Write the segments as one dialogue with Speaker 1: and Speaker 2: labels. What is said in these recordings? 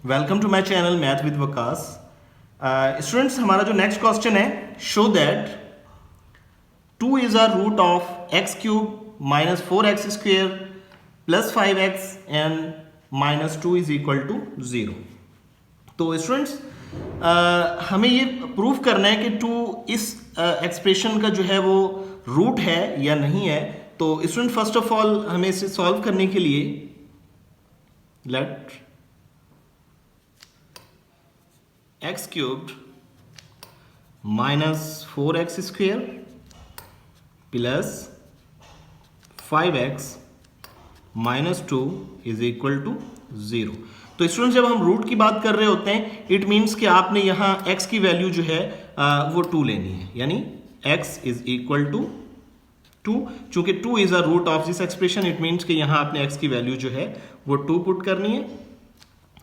Speaker 1: Welcome to my channel math with Waqas. Students, हमारा जो next question है, show that 2 is a root of x cube minus 4x square plus 5x and minus 2 is equal to 0। तो students, हमें ये prove करना है कि 2 इस एक्सप्रेशन का जो है वो रूट है या नहीं है। तो स्टूडेंट, फर्स्ट ऑफ ऑल हमें इसे सॉल्व करने के लिए let x cubed minus 4x square plus 5x minus 2 is equal to 0। तो स्टूडेंट्स, जब हम रूट की बात कर रहे होते हैं, इट मीन्स कि आपने यहाँ x की वैल्यू जो है वो 2 लेनी है, यानी x इज इक्वल टू 2। चूंकि 2 is a root of this expression, it means कि यहाँ आपने x की वैल्यू जो है वो 2 पुट करनी है।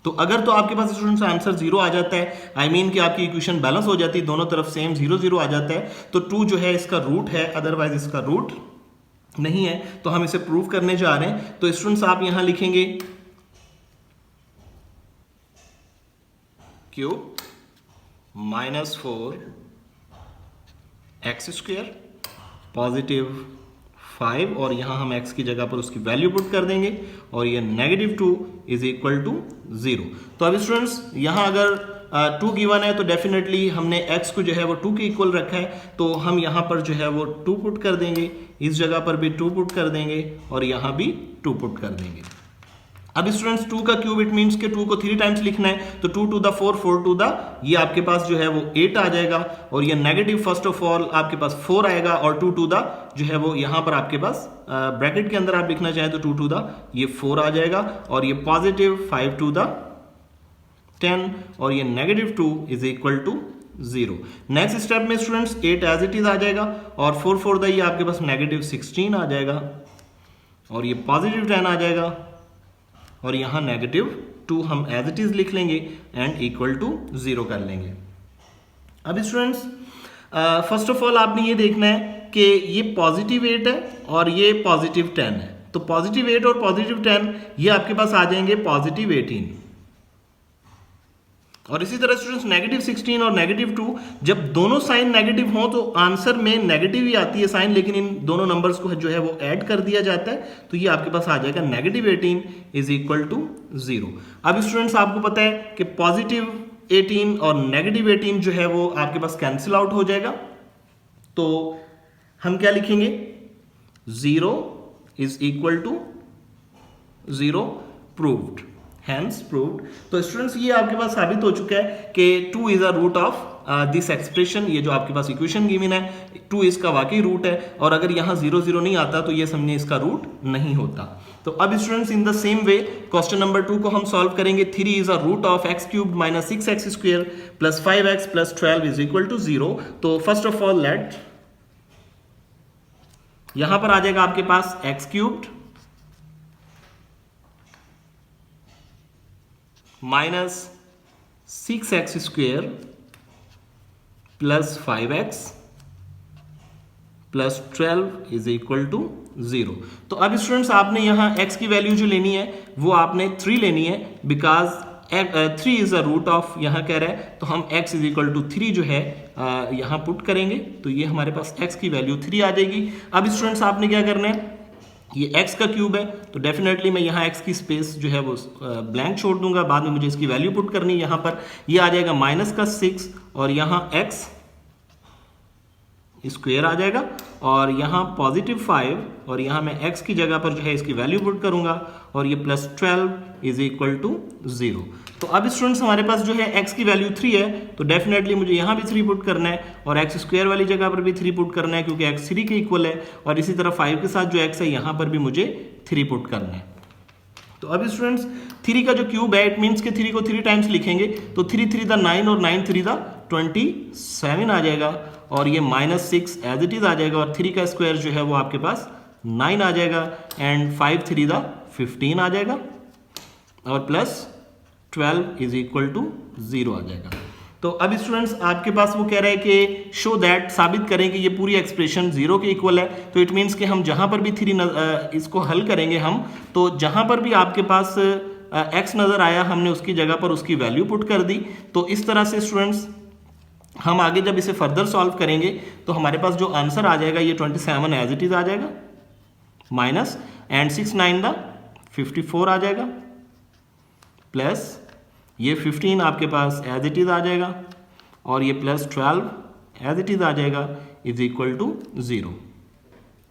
Speaker 1: तो अगर तो आपके पास स्टूडेंट्स आंसर 0 आ जाता है, आई मीन कि आपकी इक्वेशन बैलेंस हो जाती है, दोनों तरफ सेम 0 0 आ जाता है, तो 2 जो है इसका रूट है, अदरवाइज इसका रूट नहीं है। तो हम इसे प्रूव करने जा रहे हैं। तो स्टूडेंट्स, आप यहां लिखेंगे cube minus 4x square positive 5 और यहां हम x की जगह पर उसकी वैल्यू पुट कर देंगे और ये नेगेटिव 2 इज इक्वल टू 0। तो अब स्टूडेंट्स, यहां अगर 2 गिवन है तो डेफिनेटली हमने x को जो है वो 2 के इक्वल रखा है, तो हम यहां पर जो है वो 2 पुट कर देंगे, इस जगह पर भी 2 पुट कर देंगे और यहां भी 2 पुट कर देंगे। अब स्टूडेंट्स, 2 का क्यूब इट मीन्स के 2 को 3 टाइम्स लिखना है, तो 2 टू द 4 4 टू द, ये आपके पास जो है वो 8 आ जाएगा और ये नेगेटिव फर्स्ट ऑफ ऑल आपके पास 4 आएगा और 2 टू द जो है वो यहां पर आपके पास ब्रैकेट के अंदर आप लिखना चाहें तो 2 टू द ये 4 आ जाएगा और ये पॉजिटिव 5 टू द 10 और ये negative 2 is equal to 0। Next step में स्टूडेंट्स 8 एज इट इज आ जाएगा और 4 4 द ये आपके पास नेगेटिव 16 आ जाएगा और ये पॉजिटिव 10 आ जाएगा और यहां नेगेटिव 2 हम एज इट इज लिख लेंगे एंड इक्वल टू 0 कर लेंगे। अब स्टूडेंट्स, फर्स्ट ऑफ ऑल आपने ये देखना है कि ये पॉजिटिव 8 है और ये पॉजिटिव 10 है। तो पॉजिटिव 8 और पॉजिटिव 10 ये आपके पास आ जाएंगे पॉजिटिव 18 और इसी तरह स्टूडेंट्स नेगेटिव 16 और नेगेटिव 2, जब दोनों साइन नेगेटिव हो तो आंसर में नेगेटिव ही आती है साइन, लेकिन इन दोनों नंबर्स को जो है वो ऐड कर दिया जाता है, तो ये आपके पास आ जाएगा नेगेटिव 18 इज इक्वल टू 0। अब स्टूडेंट्स, आपको पता है कि पॉजिटिव 18 और नेगेटिव 18 जो है वो आपके पास कैंसिल आउट हो जाएगा, तो हम क्या लिखेंगे, 0 is equal to 0 proved, hence proved. तो स्टूडेंट्स, ये आपके पास साबित हो चुका है कि 2 is a root of this expression. ये जो आपके पास इक्वेशन गिवन है, 2 इसका वाकई रूट है और अगर यहां 0 0 नहीं आता तो ये समझे इसका रूट नहीं होता। तो अब students, in the same way question number 2 को हम सॉल्व करेंगे। 3 is a root of x cube minus 6x square plus 5x plus 12 is equal to 0। तो फर्स्ट ऑफ ऑल लेट, यहां पर आ जाएगा आपके पास x cubed minus 6x square plus 5x plus 12 is equal to 0। तो अब स्टूडेंट्स, आपने यहां x की वैल्यू जो लेनी है वो आपने 3 लेनी है, because 3 is a root of, यहां कह रहा है, तो हम x इज इक्वल टू 3 जो है यहां पुट करेंगे, तो ये हमारे पास x की वैल्यू 3 आ जाएगी। अब स्टूडेंट्स, आपने क्या करना है, ये x का क्यूब है तो डेफिनेटली मैं यहाँ x की स्पेस जो है वो ब्लैंक छोड़ दूंगा, बाद में मुझे इसकी वैल्यू पुट करनी है। यहाँ पर ये आ जाएगा माइनस का 6 और यहाँ x स्क्वायर आ जाएगा और यहाँ पॉजिटिव 5 और यहाँ मैं x की जगह पर जो है इसकी वैल्यू पुट करूंगा और ये प्लस 12 इज इक्वल टू 0। तो अब स्टूडेंट्स, हमारे पास जो है x की वैल्यू 3 है, तो डेफिनेटली मुझे यहाँ भी 3 पुट करना है और x स्क्वायर वाली जगह पर भी 3 पुट करना है क्योंकि x 3 के इक्वल है और इसी तरह 5 के साथ जो x है यहाँ पर भी मुझे 3 पुट करना है। तो अब स्टूडेंट्स, 3 का जो क्यूब है, इट मीन्स के 3 को 3 टाइम्स लिखेंगे, तो 3 3 द 9 और 9 3 द 27 आ जाएगा और ये माइनस 6 एज इट इज आ जाएगा और 3 का स्क्वायर जो है वो आपके पास 9 आ जाएगा एंड 5 3 द 15 आ जाएगा और प्लस 12 इज इक्वल टू 0 आ जाएगा। तो अब स्टूडेंट्स, आपके पास वो कह रहा है कि शो दैट, साबित करें कि ये पूरी एक्सप्रेशन 0 के इक्वल है। तो इट मीन्स कि हम जहां पर भी 3 इसको हल करेंगे हम, तो जहां पर भी आपके पास x नज़र आया हमने उसकी जगह पर उसकी वैल्यू पुट कर दी। तो इस तरह से स्टूडेंट्स हम आगे जब इसे फर्दर सॉल्व करेंगे तो हमारे पास जो आंसर आ जाएगा ये 27 एज इट इज़ आ जाएगा, माइनस एंड 6 9 द 54 आ जाएगा, प्लस ये 15 आपके पास एज इट इज़ आ जाएगा, और ये प्लस 12 एज इट इज़ आ जाएगा, इज इक्वल टू 0।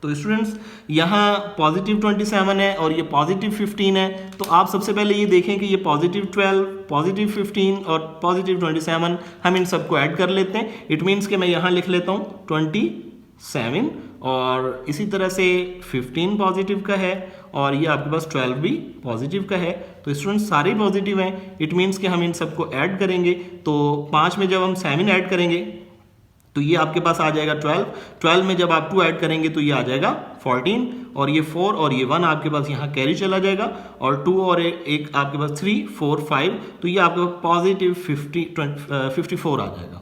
Speaker 1: तो स्टूडेंट्स यहाँ पॉजिटिव 27 है और ये पॉजिटिव 15 है। तो आप सबसे पहले ये देखें कि ये पॉजिटिव 12, पॉजिटिव 15 और पॉजिटिव 27 हम इन सबको ऐड कर लेते हैं। इट मीन्स कि मैं यहाँ लिख लेता हूँ 27, और इसी तरह से 15 पॉजिटिव का है और ये आपके पास 12 भी पॉजिटिव का है। तो स्टूडेंट्स सारे पॉजिटिव हैं, इट मीन्स कि हम इन सबको ऐड करेंगे। तो 5 में जब हम 7 ऐड करेंगे तो ये आपके पास आ जाएगा 12, 12 में जब आप 2 ऐड करेंगे तो ये आ जाएगा 14, और ये 4 और ये 1 आपके पास यहाँ कैरी चला जाएगा, और 2 और एक आपके पास 3 4 5, तो ये आपके पास पॉजिटिव 54 आ जाएगा।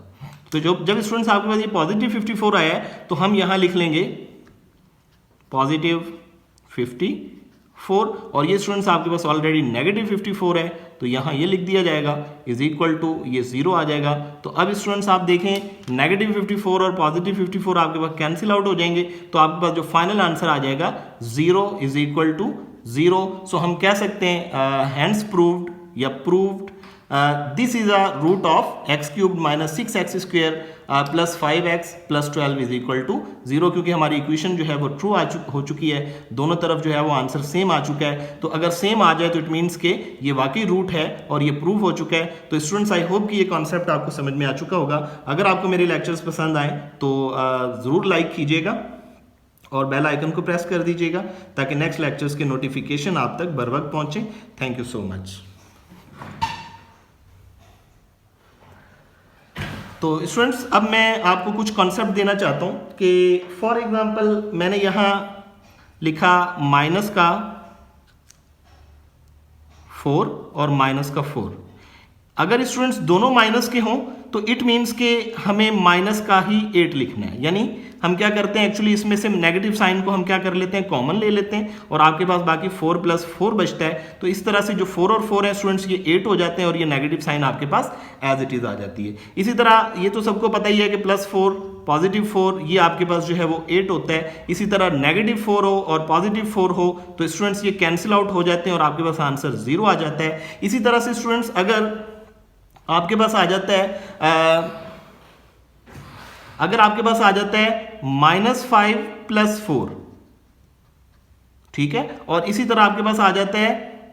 Speaker 1: तो जब स्टूडेंट्स आपके पास ये पॉजिटिव 54 आया है तो हम यहाँ लिख लेंगे पॉजिटिव 54, और ये स्टूडेंट्स आपके पास ऑलरेडी नेगेटिव 54 है तो यहाँ ये लिख दिया जाएगा इज इक्वल टू ये 0 आ जाएगा। तो अब स्टूडेंट्स आप देखें नेगेटिव 54 और पॉजिटिव 54 आपके पास कैंसिल आउट हो जाएंगे, तो आपके पास जो फाइनल आंसर आ जाएगा 0 इज इक्वल टू 0। सो हम कह सकते हैं हैंस प्रूव्ड या proved this is a root of x cubed minus 6x square plus 5x plus 12 is equal to 0, क्योंकि हमारी इक्वेशन जो है वो ट्रू हो चुकी है, दोनों तरफ जो है वो आंसर सेम आ चुका है। तो अगर सेम आ जाए तो इट मीन्स के ये वाकई रूट है और ये प्रूव हो चुका है। तो स्टूडेंट्स आई होप कि ये कॉन्सेप्ट आपको समझ में आ चुका होगा। अगर आपको मेरे लेक्चर्स पसंद आए तो ज़रूर लाइक कीजिएगा और बेल आइकन को प्रेस कर दीजिएगा ताकि नेक्स्ट लेक्चर्स के नोटिफिकेशन आप तक बर वक्त पहुँचे। Thank you so much. तो स्टूडेंट्स अब मैं आपको कुछ कॉन्सेप्ट देना चाहता हूँ कि फॉर एग्जांपल मैंने यहाँ लिखा माइनस का 4 और माइनस का 4। अगर स्टूडेंट्स दोनों माइनस के हों तो इट मीन्स के हमें माइनस का ही 8 लिखना है। यानी हम क्या करते हैं एक्चुअली इसमें से नेगेटिव साइन को हम क्या कर लेते हैं कॉमन ले लेते हैं और आपके पास बाकी 4 प्लस 4 बचता है। तो इस तरह से जो 4 और 4 है स्टूडेंट्स ये 8 हो जाते हैं और ये नेगेटिव साइन आपके पास एज इट इज आ जाती है। इसी तरह ये तो सबको पता ही है कि प्लस 4 पॉजिटिव 4 ये आपके पास जो है वो 8 होता है। इसी तरह नेगेटिव 4 हो और पॉजिटिव 4 हो तो स्टूडेंट्स ये कैंसिल आउट हो जाते हैं और आपके पास आंसर 0 आ जाता है। इसी तरह से स्टूडेंट्स अगर आपके पास आ जाता है -5 प्लस 4, ठीक है, और इसी तरह आपके पास आ जाता है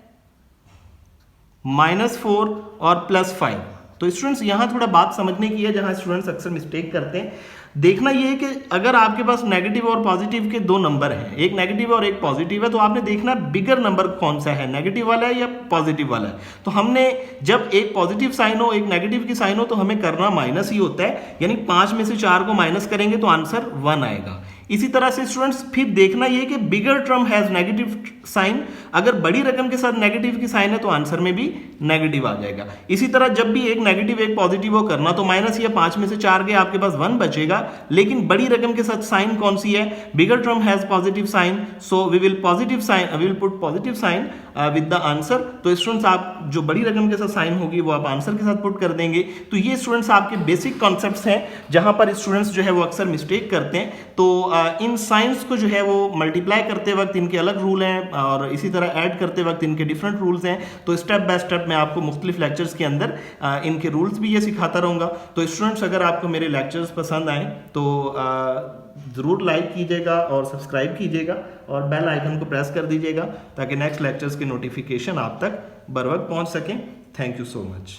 Speaker 1: -4 और प्लस 5। तो स्टूडेंट्स यहां थोड़ा बात समझने की है जहां स्टूडेंट्स अक्सर मिस्टेक करते हैं। देखना यह है कि अगर आपके पास नेगेटिव और पॉजिटिव के 2 नंबर हैं, एक नेगेटिव और एक पॉजिटिव है, तो आपने देखना बिगर नंबर कौन सा है, नेगेटिव वाला है या पॉजिटिव वाला है। तो हमने जब एक पॉजिटिव साइन हो एक नेगेटिव की साइन हो तो हमें करना माइनस ही होता है, यानी 5 में से 4 को माइनस करेंगे तो आंसर 1 आएगा। इसी तरह से स्टूडेंट्स फिर देखना यह कि बिगर टर्म हैज नेगेटिव साइन, अगर बड़ी रकम के साथ नेगेटिव की साइन है तो आंसर में भी नेगेटिव आ जाएगा। इसी तरह जब भी एक नेगेटिव एक पॉजिटिव हो करना तो माइनस या 5 में से 4 गए आपके पास 1 बचेगा, लेकिन बड़ी रकम के साथ साइन कौन सी है, bigger term has positive sign, so we will put positive sign with the answer. तो स्टूडेंट्स आप जो बड़ी रकम के साथ साइन होगी वो आप आंसर के साथ पुट कर देंगे। तो ये स्टूडेंट्स आपके बेसिक कॉन्सेप्ट्स हैं जहां पर स्टूडेंट्स जो है वो अक्सर मिस्टेक करते हैं। तो इन साइंस को जो है वो मल्टीप्लाई करते वक्त इनके अलग रूल हैं और इसी तरह ऐड करते वक्त इनके डिफरेंट रूल्स हैं। तो स्टेप बाय स्टेप मैं आपको मुख्तलिफ लेक्चर्स के अंदर इनके रूल्स भी ये सिखाता रहूँगा। तो स्टूडेंट्स अगर आपको मेरे लेक्चर्स पसंद आए तो ज़रूर लाइक कीजिएगा और सब्सक्राइब कीजिएगा और बेल आइकन को प्रेस कर दीजिएगा ताकि नेक्स्ट लेक्चर्स के नोटिफिकेशन आप तक बर वक्त पहुँच सकें। Thank you so much.